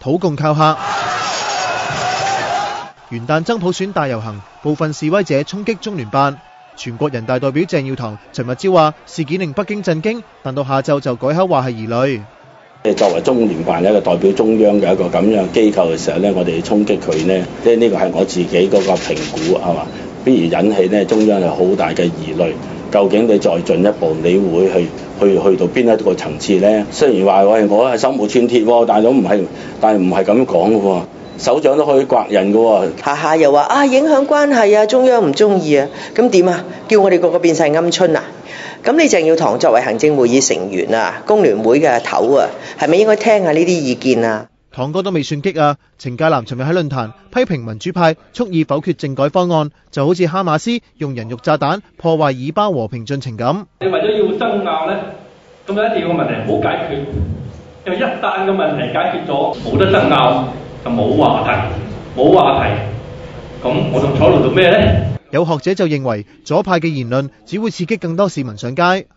土共靠客。元旦爭普選大遊行，部分示威者衝擊中聯辦。全國人大代表鄭耀棠尋日朝話事件令北京震驚，但到下晝就改口話係疑慮。作為中聯辦一個代表中央嘅一個咁樣機構嘅時候咧，我哋衝擊佢呢，即係呢個係我自己嗰個評估係嘛，必然引起呢中央有好大嘅疑慮。究竟你再進一步，你會去到邊一個層次呢？雖然話我係手無寸鐵喎，但係唔係咁講嘅喎。首長都可以刮人嘅喎，下下又話影響關係啊，中央唔中意啊，咁點啊？叫我哋個個變晒鵪鶉啊？咁你鄭耀棠作為行政會議成員啊，工聯會嘅頭啊，係咪應該聽下呢啲意見啊？棠哥都未算激啊！程介南尋日喺論壇批評民主派蓄意否決政改方案，就好似哈馬斯用人肉炸彈破壞以巴和平進程咁。你為咗要爭拗呢，咁就一定要個問題唔好解決，因為一旦個問題解決咗，冇得爭拗。冇話題，咁我仲坐喺度做咩呢？有學者就認為左派嘅言論只會刺激更多市民上街。